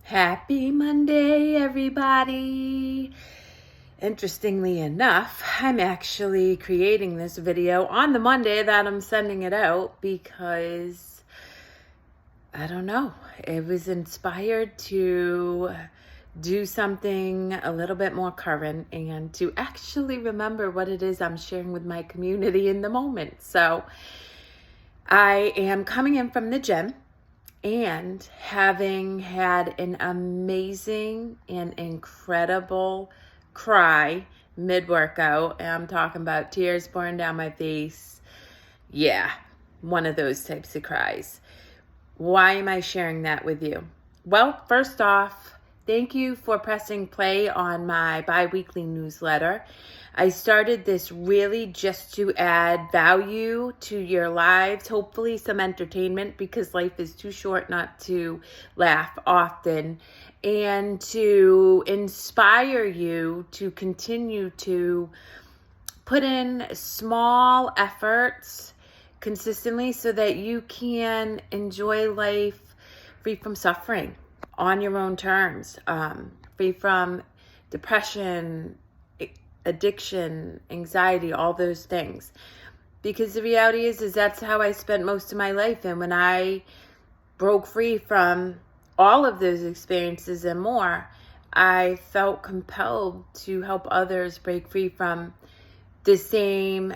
Happy Monday, everybody. Interestingly enough, I'm actually creating this video on the Monday that I'm sending it out because, I don't know, it was inspired to do something a little bit more current and to actually remember what it is I'm sharing with my community in the moment. So I am coming in from the gym and having had an amazing and incredible cry mid-workout. And I'm talking about tears pouring down my face. Yeah, one of those types of cries. Why am I sharing that with you? Well, first off, thank you for pressing play on my bi-weekly newsletter. I started this really just to add value to your lives, hopefully some entertainment, because life is too short not to laugh often, and to inspire you to continue to put in small efforts consistently so that you can enjoy life free from suffering on your own terms, free from depression, addiction, anxiety, all those things. Because the reality is that's how I spent most of my life. And when I broke free from all of those experiences and more, I felt compelled to help others break free from the same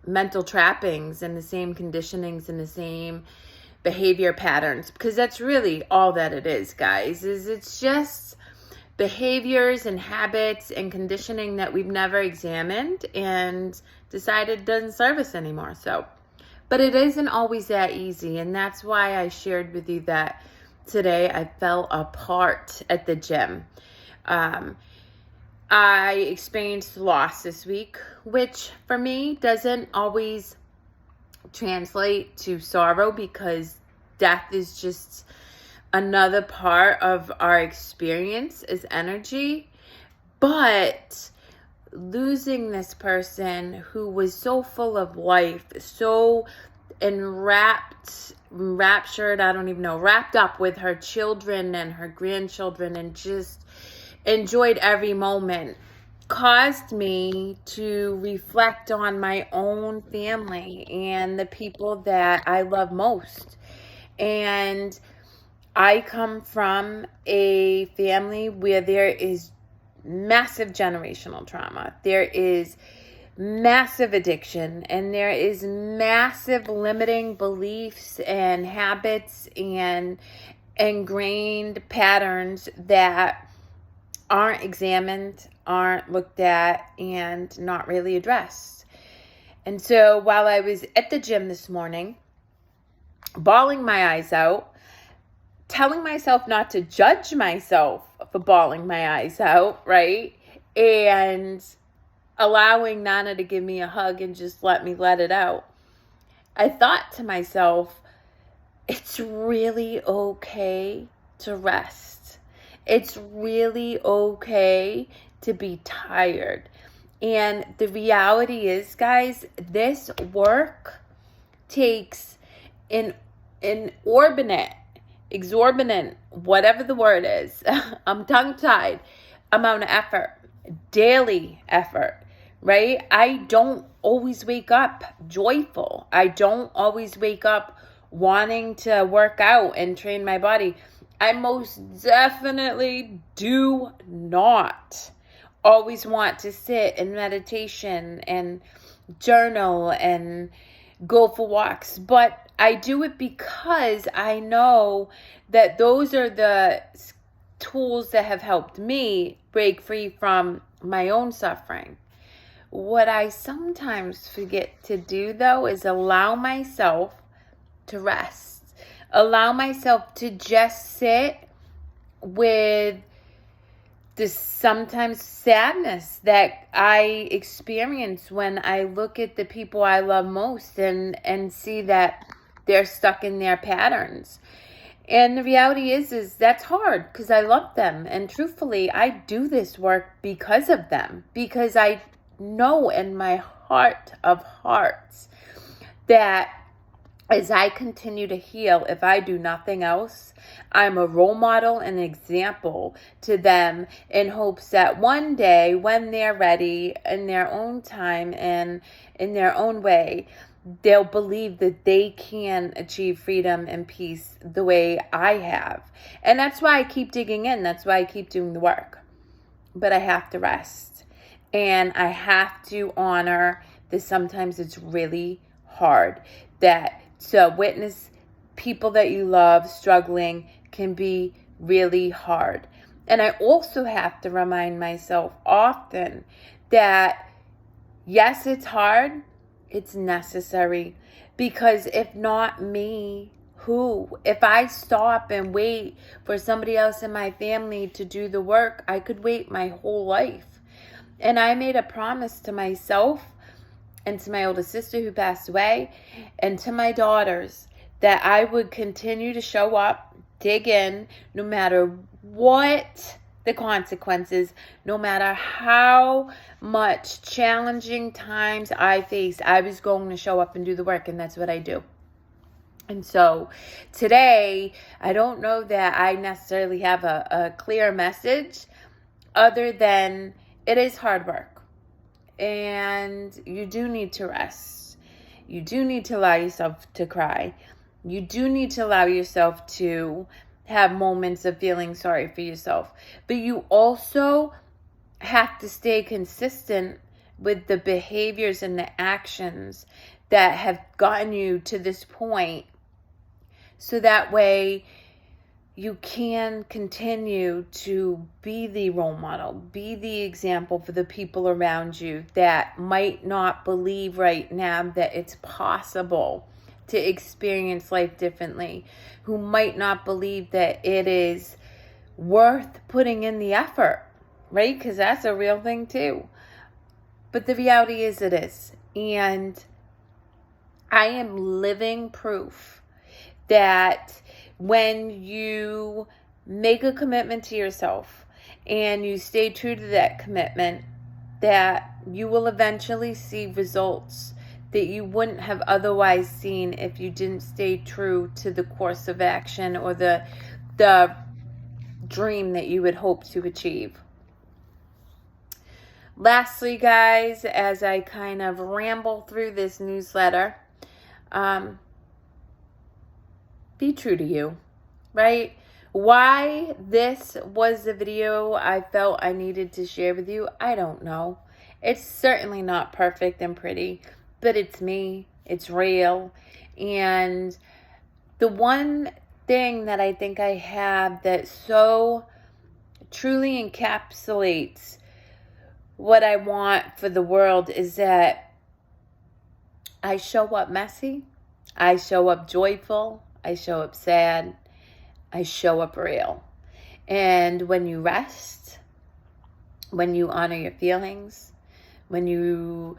mental trappings and the same conditionings and the same behavior patterns, because that's really all that it is, guys. It's just behaviors and habits and conditioning that we've never examined and decided doesn't serve us anymore. But it isn't always that easy, and that's why I shared with you that today I fell apart at the gym. I experienced loss this week, which for me doesn't always translate to sorrow, because death is just another part of our experience as energy. But losing this person who was so full of life, so enraptured, wrapped up with her children and her grandchildren, and just enjoyed every moment, caused me to reflect on my own family and the people that I love most. And I come from a family where there is massive generational trauma. There is massive addiction, and there is massive limiting beliefs and habits and ingrained patterns that aren't examined, aren't looked at, and not really addressed. And so while I was at the gym this morning, bawling my eyes out, telling myself not to judge myself for bawling my eyes out, right? And allowing Nana to give me a hug and just let me let it out, I thought to myself, it's really okay to rest. It's really okay to be tired. And the reality is, guys, this work takes an exorbitant, whatever the word is, I'm tongue-tied, amount of effort, daily effort, right? I don't always wake up joyful. I don't always wake up wanting to work out and train my body. I most definitely do not always want to sit in meditation and journal and go for walks, but I do it because I know that those are the tools that have helped me break free from my own suffering. What I sometimes forget to do, though, is allow myself to rest. Allow myself to just sit with this sometimes sadness that I experience when I look at the people I love most and see that they're stuck in their patterns. And the reality is that's hard, because I love them. And truthfully, I do this work because of them. Because I know in my heart of hearts that as I continue to heal, if I do nothing else, I'm a role model and example to them in hopes that one day when they're ready in their own time and in their own way, they'll believe that they can achieve freedom and peace the way I have. And that's why I keep digging in. That's why I keep doing the work. But I have to rest. And I have to honor that sometimes it's really hard. That to witness people that you love struggling can be really hard. And I also have to remind myself often that yes, it's hard, it's necessary. Because if not me, who? If I stop and wait for somebody else in my family to do the work, I could wait my whole life. And I made a promise to myself and to my oldest sister who passed away, and to my daughters, that I would continue to show up, dig in, no matter what the consequences, no matter how much challenging times I face, I was going to show up and do the work, and that's what I do. And so today, I don't know that I necessarily have a clear message other than it is hard work. And you do need to rest. You do need to allow yourself to cry. You do need to allow yourself to have moments of feeling sorry for yourself. But you also have to stay consistent with the behaviors and the actions that have gotten you to this point. So that way you can continue to be the role model, be the example for the people around you that might not believe right now that it's possible to experience life differently, who might not believe that it is worth putting in the effort, right? Because that's a real thing too. But the reality is it is. And I am living proof that when you make a commitment to yourself and you stay true to that commitment, that you will eventually see results that you wouldn't have otherwise seen if you didn't stay true to the course of action or the dream that you would hope to achieve. Lastly, guys, as I kind of ramble through this newsletter, be true to you, right? Why this was the video I felt I needed to share with you, I don't know. It's certainly not perfect and pretty, but it's me. It's real. And the one thing that I think I have that so truly encapsulates what I want for the world is that I show up messy, I show up joyful, I show up sad, I show up real. And when you rest, when you honor your feelings, when you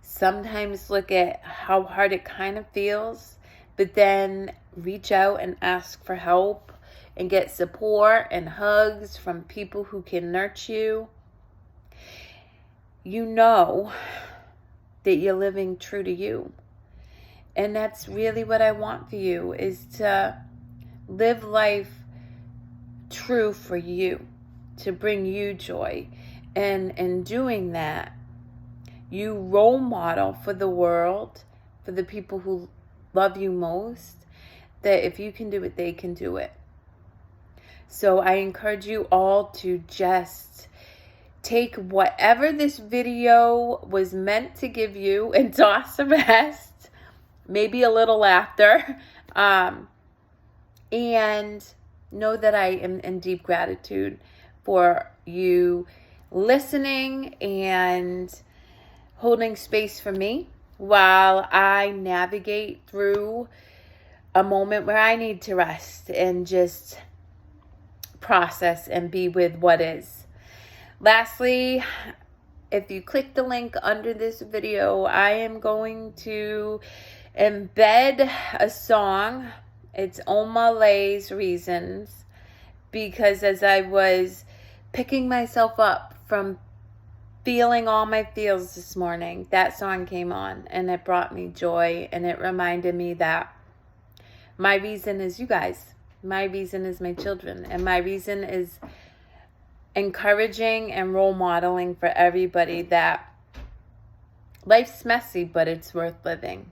sometimes look at how hard it kind of feels, but then reach out and ask for help and get support and hugs from people who can nurture you, you know that you're living true to you. And that's really what I want for you, is to live life true for you, to bring you joy. And in doing that, you role model for the world, for the people who love you most, that if you can do it, they can do it. So I encourage you all to just take whatever this video was meant to give you and toss the rest. Maybe a little laughter, and know that I am in deep gratitude for you listening and holding space for me while I navigate through a moment where I need to rest and just process and be with what is. Lastly, if you click the link under this video, I am going to embed a song. It's Oma Lay's Reasons, because as I was picking myself up from feeling all my feels this morning, that song came on and it brought me joy, and it reminded me that My reason is you guys. My reason is my children. And my reason is encouraging and role modeling for everybody that life's messy, but it's worth living.